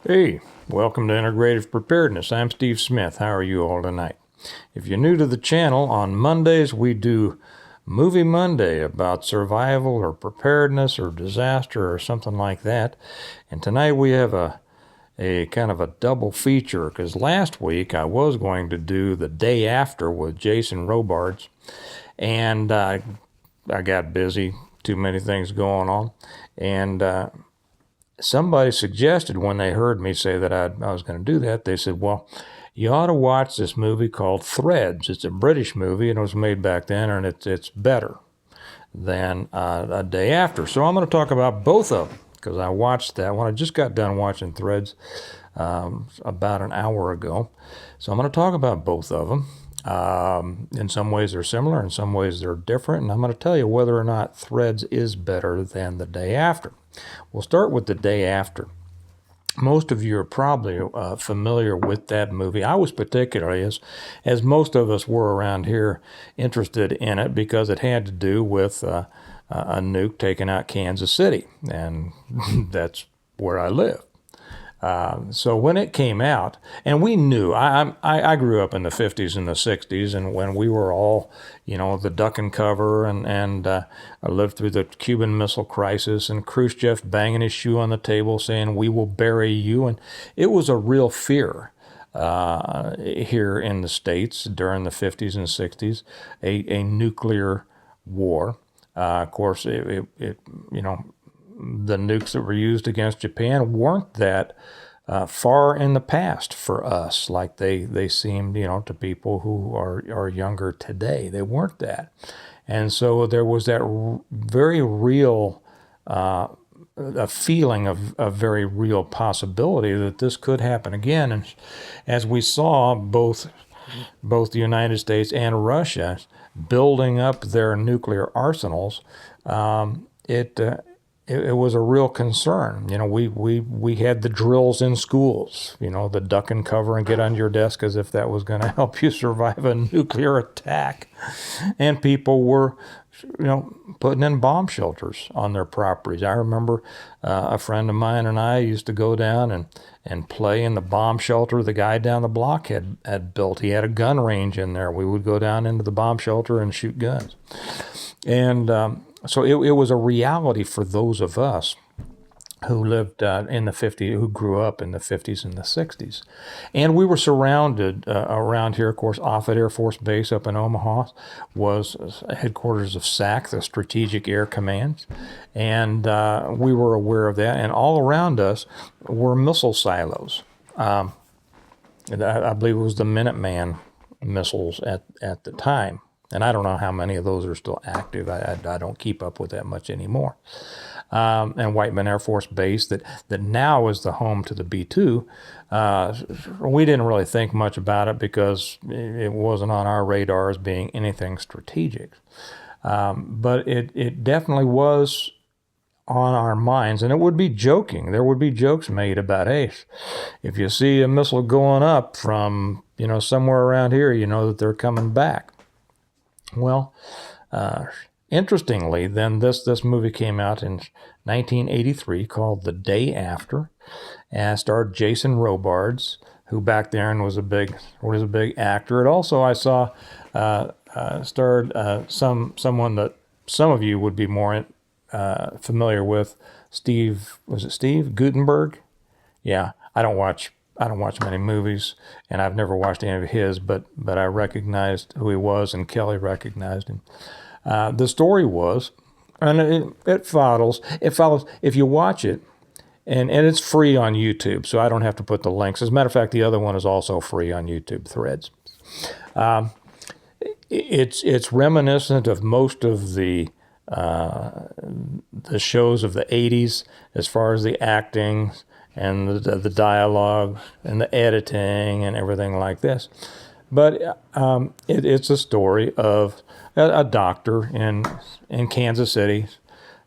Hey, welcome to Integrative Preparedness. I'm Steve Smith. How are you all tonight? If you're new to the channel, on Mondays we do Movie Monday about survival or preparedness or disaster or something like that. And tonight we have a kind of a double feature, because last week I was going to do The Day After with Jason Robards, and I got busy, too many things going on, and somebody suggested, when they heard me say that I was going to do that, they said, well, you ought to watch this movie called Threads. It's a British movie, and it was made back then, and it's better than A Day After. So I'm going to talk about both of them, because I watched that one. I just got done watching Threads about an hour ago. So I'm going to talk about both of them. In some ways they're similar, in some ways they're different, and I'm going to tell you whether or not Threads is better than The Day After. We'll start with The Day After. Most of you are probably familiar with that movie. I was particularly, as most of us were around here, interested in it because it had to do with a nuke taking out Kansas City, and that's where I live. So when it came out, and we knew, I grew up in the 50s and the 60s, and when we were all, the duck and cover, and I lived through the Cuban Missile Crisis, and Khrushchev banging his shoe on the table saying, "We will bury you," and it was a real fear here in the States during the 50s and 60s, a nuclear war. Of course, the nukes that were used against Japan weren't that far in the past for us, like they seemed, to people who are younger today. They weren't that. And so there was that very real, a feeling of a very real possibility that this could happen again. And as we saw, both the United States and Russia building up their nuclear arsenals, it was a real concern. We had the drills in schools, the duck and cover and get under your desk, as if that was going to help you survive a nuclear attack. And people were, putting in bomb shelters on their properties. I remember a friend of mine and I used to go down and play in the bomb shelter the guy down the block had built. He had a gun range in there. We would go down into the bomb shelter and shoot guns. And so it was a reality for those of us who lived in the 50s, who grew up in the 50s and the 60s. And we were surrounded around here. Of course, Offutt Air Force Base up in Omaha was headquarters of SAC, the Strategic Air Command. And we were aware of that. And all around us were missile silos. I believe it was the Minuteman missiles at the time. And I don't know how many of those are still active. I don't keep up with that much anymore. And Whiteman Air Force Base, that now is the home to the B-2. We didn't really think much about it because it wasn't on our radar as being anything strategic. But it definitely was on our minds, and it would be joking. There would be jokes made about, hey, if you see a missile going up from somewhere around here, you know that they're coming back. Well, interestingly, then this movie came out in 1983 called The Day After, and starred Jason Robards, who back then was a big actor. It also, I saw, starred someone that some of you would be more familiar with, Steve. Was it Steve Guttenberg? Yeah, I don't watch many movies, and I've never watched any of his, but I recognized who he was, and Kelly recognized him. The story was, and it follows, if you watch it, and it's free on YouTube, so I don't have to put the links. As a matter of fact, the other one is also free on YouTube, Threads. It's reminiscent of most of the shows of the 80s as far as the acting and the dialogue and the editing and everything like this. But it's a story of a doctor in Kansas City.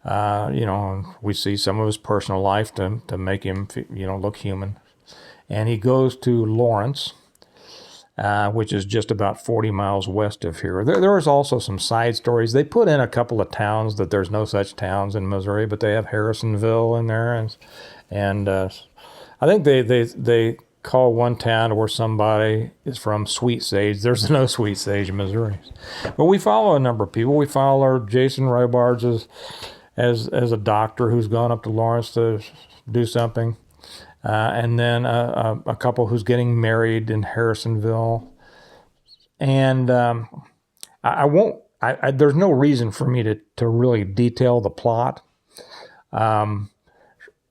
We see some of his personal life to make him, look human. And he goes to Lawrence, which is just about 40 miles west of here. There is also some side stories. They put in a couple of towns that there's no such towns in Missouri, but they have Harrisonville in there, and I think they call one town where somebody is from Sweet Sage. There's no Sweet Sage in Missouri. But we follow a number of people. We follow Jason Robards as a doctor who's gone up to Lawrence to do something. And then a couple who's getting married in Harrisonville. And there's no reason for me to really detail the plot.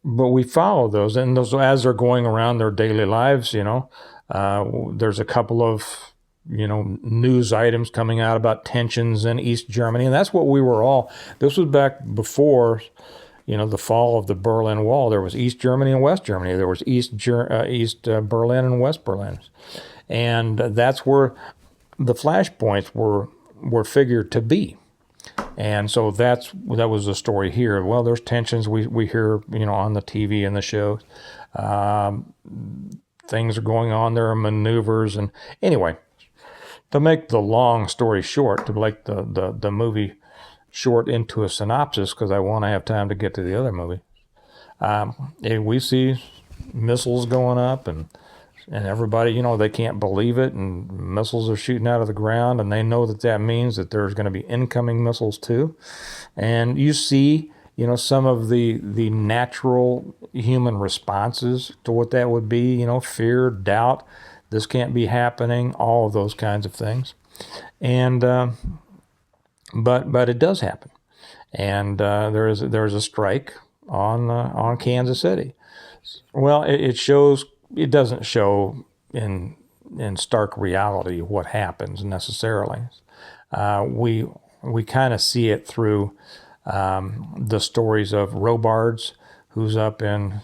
But we follow those, and those as they're going around their daily lives, there's a couple of, news items coming out about tensions in East Germany, and that's what we were all. This was back before, the fall of the Berlin Wall. There was East Germany and West Germany. There was East Berlin and West Berlin, and that's where the flashpoints were figured to be. And so that was the story here. Well, there's tensions we hear, on the TV and the shows. Things are going on. There are maneuvers. And anyway, to make the long story short, to make the movie short into a synopsis, because I want to have time to get to the other movie, we see missiles going up and everybody, they can't believe it, and missiles are shooting out of the ground, and they know that means that there's going to be incoming missiles too. And you see, some of the natural human responses to what that would be, fear, doubt, this can't be happening, all of those kinds of things. And but it does happen. And there is a strike on Kansas City. Well, it doesn't show in stark reality what happens necessarily. We kind of see it through the stories of Robards, who's up in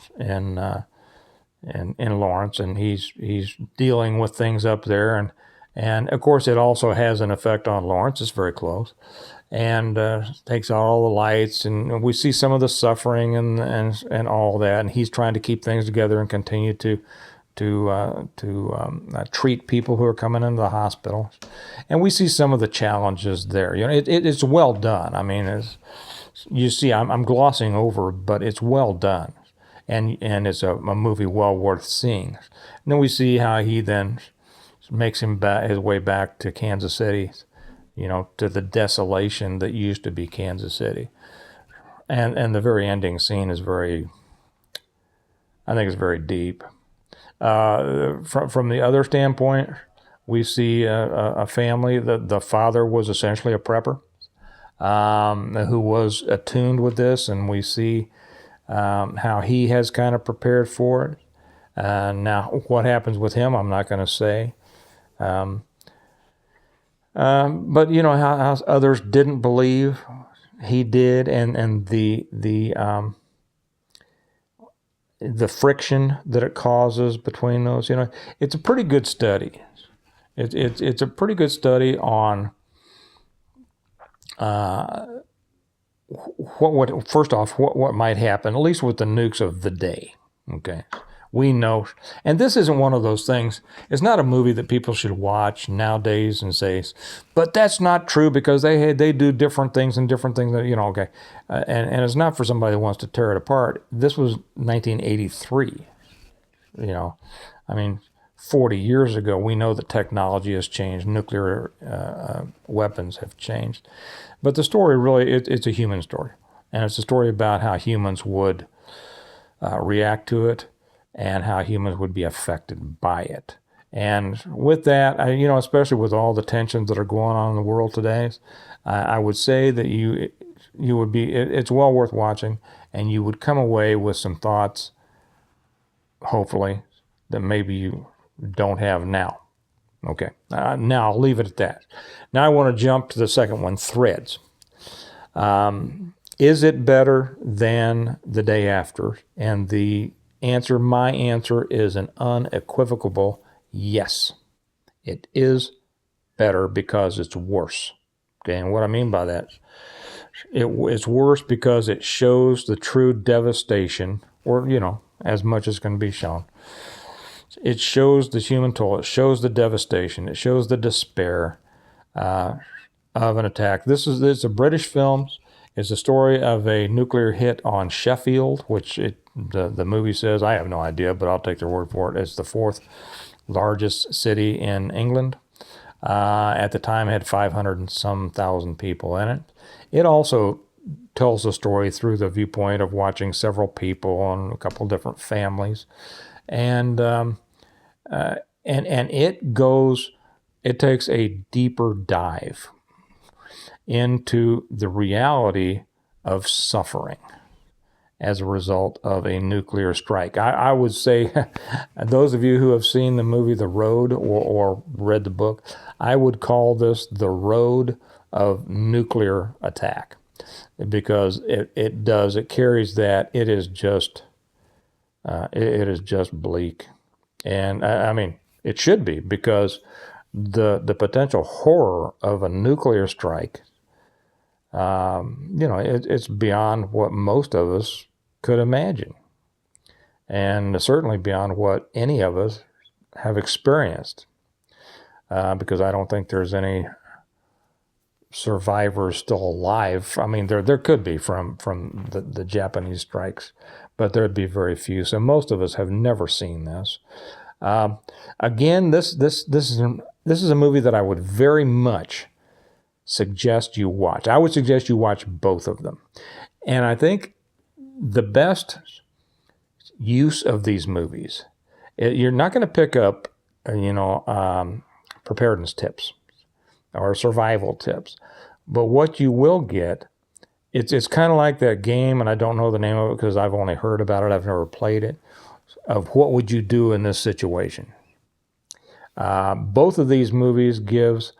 Lawrence, and he's dealing with things up there, and of course it also has an effect on Lawrence. It's very close, and takes out all the lights, and we see some of the suffering and all that, and he's trying to keep things together and continue to treat people who are coming into the hospital, and we see some of the challenges there. It's well done. I mean, you see, I'm glossing over, but it's well done, and it's a movie well worth seeing. And then we see how he then makes his way back to Kansas City, to the desolation that used to be Kansas City. And the very ending scene is I think it's very deep. From the other standpoint, we see a family. The father was essentially a prepper, who was attuned with this, and we see how he has kind of prepared for it. Now, what happens with him, I'm not going to say. But how others didn't believe, he did, and the friction that it causes between those, it's a pretty good study. It's a pretty good study on what might happen, at least with the nukes of the day. Okay. We know, and this isn't one of those things. It's not a movie that people should watch nowadays and say, but that's not true because they do different things and different things that, okay. And it's not for somebody who wants to tear it apart. This was 1983. I mean, 40 years ago, we know that technology has changed. Nuclear weapons have changed. But the story really, it's a human story. And it's a story about how humans would react to it, and how humans would be affected by it. And with that, especially with all the tensions that are going on in the world today, I would say that you would be, it's well worth watching, and you would come away with some thoughts, hopefully, that maybe you don't have now. Okay, now I'll leave it at that. Now I want to jump to the second one, Threads. Is it better than The Day After? And my answer is an unequivocal yes. It is better because it's worse. Okay, and what I mean by that, it's worse because it shows the true devastation, or, as much as can be shown. It shows the human toll. It shows the devastation. It shows the despair of an attack. It's a British film. It's the story of a nuclear hit on Sheffield, which the movie says, I have no idea, but I'll take their word for it. It's the fourth largest city in England. At the time, it had 500 and some thousand people in it. It also tells the story through the viewpoint of watching several people and a couple different families, and it takes a deeper dive into the reality of suffering as a result of a nuclear strike. I would say, those of you who have seen the movie The Road or read the book, I would call this the road of nuclear attack, because it carries that. It is just bleak. And I mean, it should be, because the potential horror of a nuclear strike, it's beyond what most of us could imagine, and certainly beyond what any of us have experienced, because I don't think there's any survivors still alive. I mean, there could be from the Japanese strikes, but there'd be very few. So most of us have never seen this. Again, this is a movie that I would very much suggest you watch. I would suggest you watch both of them. And I think the best use of these movies, you're not going to pick up, preparedness tips or survival tips, but what you will get, it's kind of like that game, and I don't know the name of it because I've only heard about it, I've never played it, of what would you do in this situation. Both of these movies give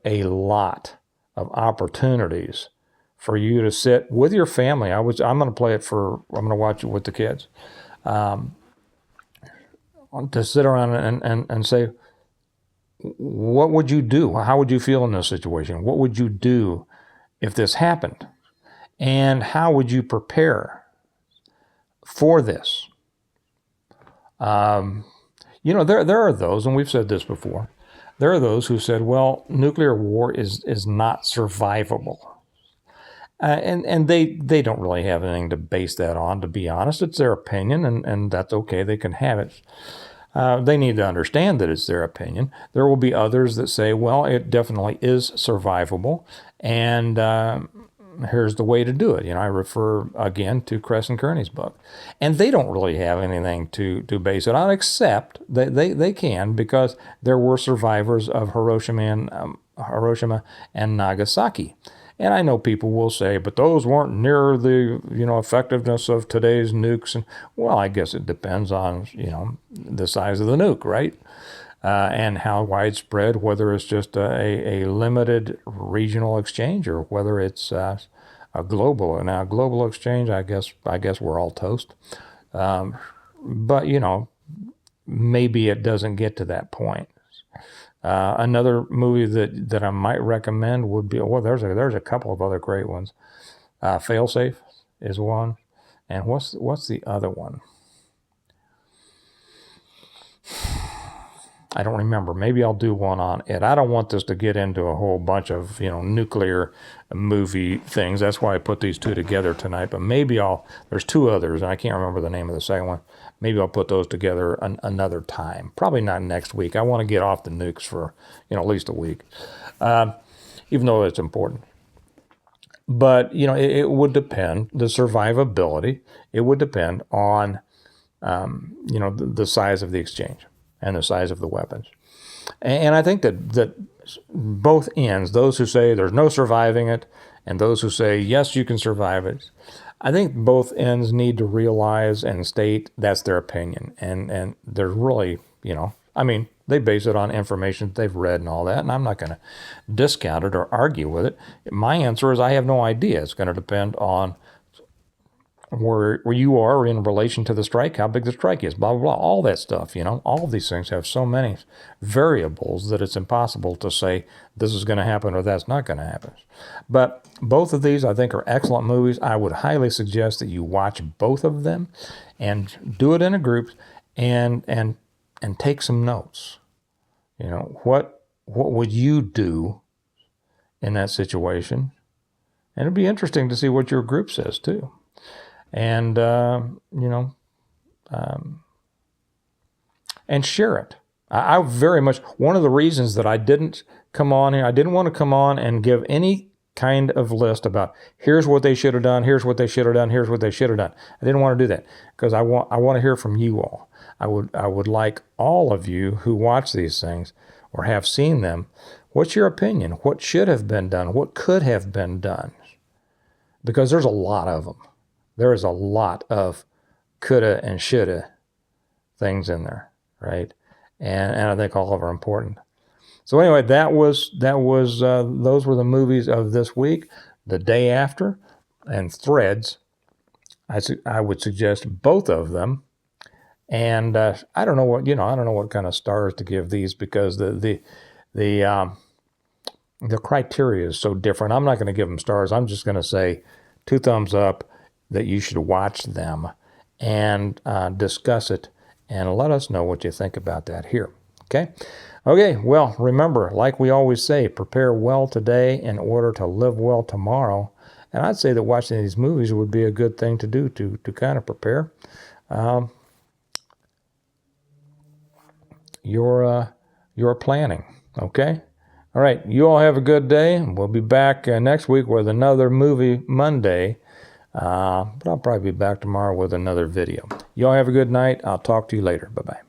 a lot of opportunities for you to sit with your family. I'm going to watch it with the kids, to sit around and say, what would you do? How would you feel in this situation? What would you do if this happened? And how would you prepare for this? There are those, and we've said this before, there are those who said, well, nuclear war is not survivable. And they don't really have anything to base that on, to be honest. It's their opinion, and that's okay. They can have it. They need to understand that it's their opinion. There will be others that say, well, it definitely is survivable, and here's the way to do it. I refer again to Kress and Kearney's book. And they don't really have anything to base it on, except they can, because there were survivors of Hiroshima and Nagasaki. And I know people will say, but those weren't near the effectiveness of today's nukes. And well, I guess it depends on the size of the nuke, right? And how widespread, whether it's just a limited regional exchange or whether it's a global. Now, global exchange, I guess we're all toast. But maybe it doesn't get to that point. Another movie that I might recommend would be, there's a couple of other great ones. Failsafe is one, and what's the other one? I don't remember. Maybe I'll do one on it. I don't want this to get into a whole bunch of nuclear movie things. That's why I put these two together tonight. But maybe there's two others, and I can't remember the name of the second one. Maybe I'll put those together another time. Probably not next week. I want to get off the nukes for at least a week, even though it's important. But it would depend. The survivability. It would depend on the size of the exchange and the size of the weapons. And I think that both ends, those who say there's no surviving it and those who say, yes, you can survive it, I think both ends need to realize and state that's their opinion. And they're really, they base it on information they've read and all that, and I'm not going to discount it or argue with it. My answer is I have no idea. It's going to depend on where you are in relation to the strike, how big the strike is, blah, blah, blah, all that stuff, All of these things have so many variables that it's impossible to say this is going to happen or that's not going to happen. But both of these, I think, are excellent movies. I would highly suggest that you watch both of them and do it in a group and take some notes. What would you do in that situation? And it'll be interesting to see what your group says too. And, and share it. I very much, one of the reasons that I didn't come on here, I didn't want to come on and give any kind of list about here's what they should have done, here's what they should have done, here's what they should have done. I didn't want to do that because I want to hear from you all. I would like all of you who watch these things or have seen them, what's your opinion? What should have been done? What could have been done? Because there's a lot of them. There is a lot of coulda and shoulda things in there, right? And I think all of them are important. So anyway, those were the movies of this week. The Day After and Threads. I would suggest both of them. And I don't know what kind of stars to give these because the criteria is so different. I'm not going to give them stars. I'm just going to say 2 thumbs up that you should watch them and discuss it and let us know what you think about that here. Okay? Okay, well, remember, like we always say, prepare well today in order to live well tomorrow. And I'd say that watching these movies would be a good thing to do to kind of prepare your planning. Okay? All right, you all have a good day. We'll be back next week with another Movie Monday. But I'll probably be back tomorrow with another video. You all have a good night. I'll talk to you later. Bye-bye.